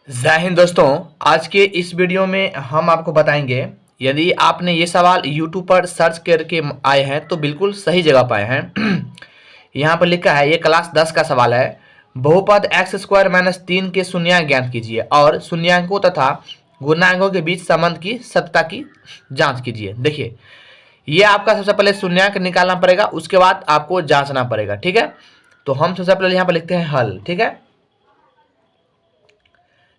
जय हिंद दोस्तों। आज के इस वीडियो में हम आपको बताएंगे, यदि आपने ये सवाल YouTube पर सर्च करके आए हैं तो बिल्कुल सही जगह पाए हैं। यहाँ पर लिखा है, ये क्लास 10 का सवाल है। बहुपद एक्स स्क्वायर माइनस 3 के शून्यांक ज्ञात कीजिए और शून्यांकों तथा गुणांकों के बीच संबंध की सत्यता की जांच कीजिए। देखिए, ये आपका सबसे पहले शून्यांक निकालना पड़ेगा, उसके बाद आपको जांचना पड़ेगा। ठीक है, तो हम सबसे पहले यहाँ पर लिखते हैं हल। ठीक है,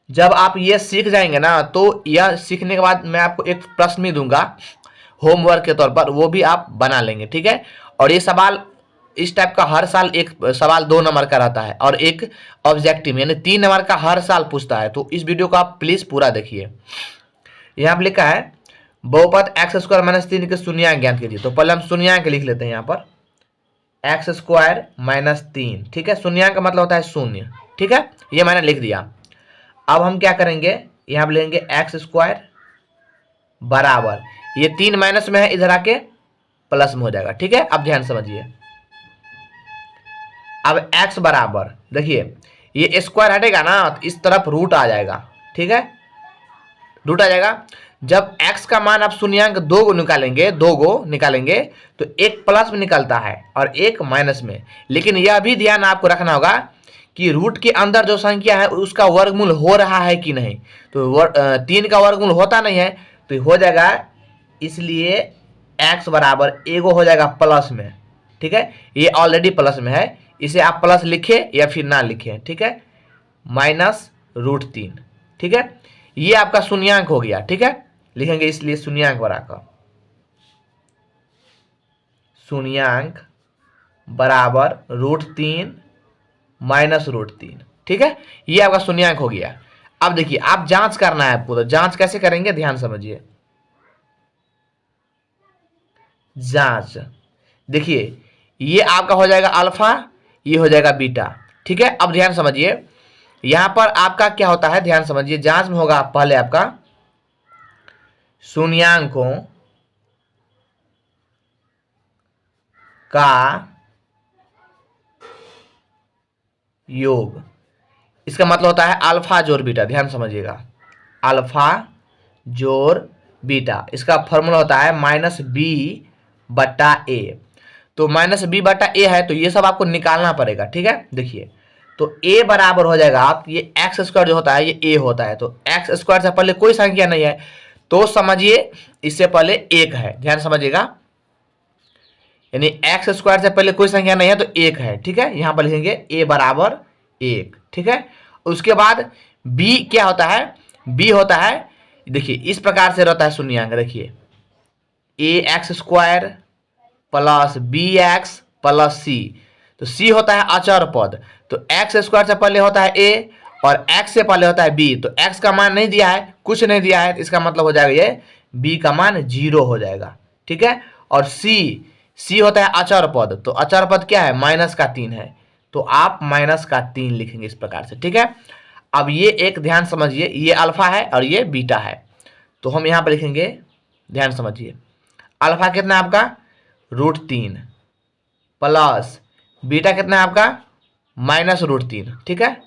जब आप ये सीख जाएंगे ना, तो यह सीखने के बाद मैं आपको एक प्रश्न भी दूंगा होमवर्क के तौर पर, वो भी आप बना लेंगे। ठीक है, और ये सवाल इस टाइप का हर साल एक सवाल 2 नंबर का रहता है और एक ऑब्जेक्टिव यानी 3 नंबर का हर साल पूछता है। तो इस वीडियो को आप प्लीज पूरा देखिए। यहाँ पर लिखा है, बहुपद एक्स स्क्वायर माइनस 3 के शून्यांक ज्ञात कीजिए। तो पहले हम शून्यांक लिख लेते हैं यहाँ पर, एक्स स्क्वायर माइनस 3। ठीक है, शून्यांक का मतलब होता है शून्य। ठीक है, ये मैंने लिख दिया। अब हम क्या करेंगे, यहां पर लेंगे एक्स स्क्वायर बराबर, ये 3 माइनस में है, इधर आके प्लस में हो जाएगा। ठीक है, अब ध्यान समझिए। अब एक्स बराबर, देखिए ये स्क्वायर हटेगा ना तो इस तरफ रूट आ जाएगा। ठीक है, रूट आ जाएगा। जब x का मान आप शून्यांक 2 को निकालेंगे, 2 को निकालेंगे तो एक प्लस में निकलता है और एक माइनस में। लेकिन यह भी ध्यान आपको रखना होगा कि रूट के अंदर जो संख्या है उसका वर्गमूल हो रहा है कि नहीं। तो 3 का वर्गमूल होता नहीं है तो हो जाएगा, इसलिए x बराबर एगो हो जाएगा प्लस में। ठीक है, ये ऑलरेडी प्लस में है, इसे आप प्लस लिखे या फिर ना लिखे। ठीक है, माइनस रूट 3। ठीक है, ये आपका शून्यांक हो गया। ठीक है, लिखेंगे इसलिए शून्यांक बराबर, शून्यांक बराबर रूट 3 माइनस रूट 3। ठीक है, ये आपका शून्यांक हो गया। अब देखिए, आप जांच करना है आपको, तो जांच कैसे करेंगे ध्यान समझिए। जांच देखिए, ये आपका हो जाएगा अल्फा, ये हो जाएगा बीटा। ठीक है, अब ध्यान समझिए, यहां पर आपका क्या होता है, ध्यान समझिए। जांच में होगा पहले आपका शून्यांकों का योग, इसका मतलब होता है अल्फा जोड़ बीटा। ध्यान समझिएगा, अल्फा जोड़ बीटा, इसका फॉर्मूला होता है माइनस बी बट्टा ए। तो माइनस बी बट्टा ए है, तो ये सब आपको निकालना पड़ेगा। ठीक है, देखिए, तो ए बराबर हो जाएगा, आप ये एक्स स्क्वायर जो होता है ये ए होता है, तो एक्स स्क्वायर से पहले कोई संख्या नहीं है तो समझिए इससे पहले एक है। ध्यान समझिएगा, यानी एक्स स्क्वायर से पहले कोई संख्या नहीं है तो एक है। ठीक है, यहां पर लिखेंगे ए बराबर 1। ठीक है, उसके बाद बी क्या होता है, बी होता है, देखिए इस प्रकार से रहता है शून्यांक। देखिए, a x square plus b x plus c, तो सी होता है अचर पद, तो एक्स स्क्वायर से पहले होता है ए और एक्स से पहले होता है बी। तो एक्स का मान नहीं दिया है, कुछ नहीं दिया है, तो इसका मतलब हो जाएगा ये बी का मान 0 हो जाएगा। ठीक है, और सी होता है अचर पद, तो अचर पद क्या है, माइनस का 3 है, तो आप माइनस का 3 लिखेंगे इस प्रकार से। ठीक है, अब ये एक ध्यान समझिए, ये अल्फा है और ये बीटा है, तो हम यहां पर लिखेंगे, ध्यान समझिए, अल्फा कितना है आपका रूट 3 प्लस बीटा कितना है आपका माइनस रूट 3। ठीक है,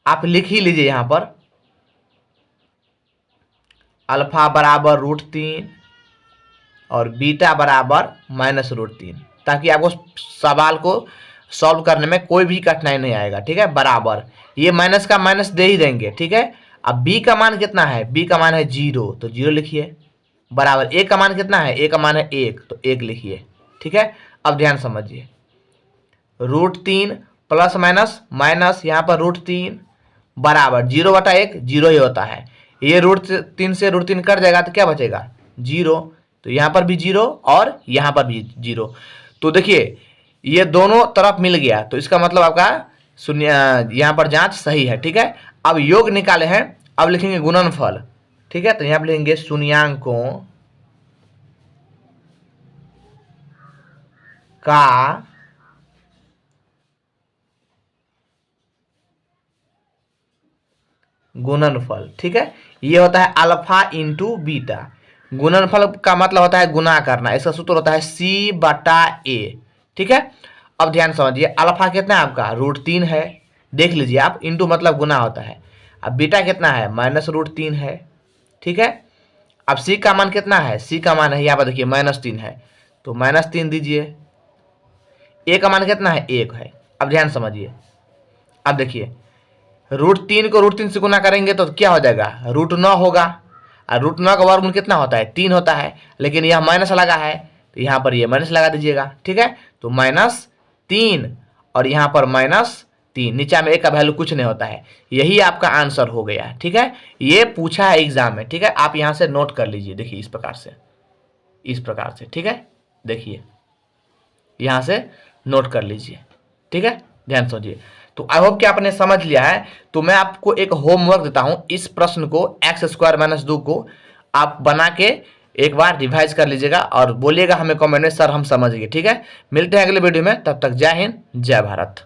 आप लिख ही लीजिए यहां पर, अल्फा बराबर रूट 3 और बीटा बराबर माइनस रूट 3, ताकि आपको सवाल को सॉल्व करने में कोई भी कठिनाई नहीं आएगा। ठीक है, बराबर, ये माइनस का माइनस दे ही देंगे। ठीक है, अब बी का मान कितना है, बी का मान है 0, तो 0 लिखिए, बराबर ए का मान कितना है, ए का मान है 1, तो 1 लिखिए। ठीक है, अब ध्यान समझिए, रूट 3 प्लस माइनस माइनस, यहाँ पर रूट 3 बराबर 0 बटा 1, 0 ही होता है। ये रूट 3 से रूट 3 कट जाएगा तो क्या बचेगा 0, तो यहाँ पर भी 0 और यहाँ पर भी 0। तो देखिए, ये दोनों तरफ मिल गया, तो इसका मतलब आपका शून्य, यहाँ पर जांच सही है। ठीक है, अब योग निकाले हैं, अब लिखेंगे गुणनफल। ठीक है, तो यहाँ पर लिखेंगे शून्यांकों का गुणनफल। ठीक है, ये होता है अल्फा इंटू बीटा। गुणनफल का मतलब होता है गुना करना, इसका सूत्र होता है सी बटा ए। ठीक है, अब ध्यान समझिए, अल्फा कितना है आपका रूट 3 है, देख लीजिए आप, इंटू मतलब गुना होता है। अब बीटा कितना है, -√3 है, ठीक है। अब सी का मान कितना है, सी का मान है यहाँ पर देखिए -3 है, तो -3 दीजिए। ए का मान कितना है, 1 है। अब ध्यान समझिए, अब देखिए √3 को √3 से गुना करेंगे तो क्या हो जाएगा, √9 होगा। और √9 का वर्गमूल कितना होता है, 3 होता है, लेकिन यह माइनस लगा है तो यहाँ पर ये माइनस लगा दीजिएगा, ठीक है। तो -3 और यहाँ पर -3, नीचे में एक का वैल्यू कुछ नहीं होता है। यही आपका आंसर हो गया, ठीक है। ये पूछा है एग्जाम में, ठीक है। आप यहाँ से नोट कर लीजिए, देखिए इस प्रकार से, इस प्रकार से, ठीक है। देखिए यहाँ से नोट कर लीजिए, ठीक है, ध्यान समझिए। तो आई होप कि आपने समझ लिया है। तो मैं आपको एक होमवर्क देता हूं, इस प्रश्न को x² - 2 को आप बना के एक बार रिवाइज कर लीजिएगा और बोलिएगा हमें कमेंट में, सर हम समझ गए, ठीक है। मिलते हैं अगले वीडियो में, तब तक जय हिंद जय भारत।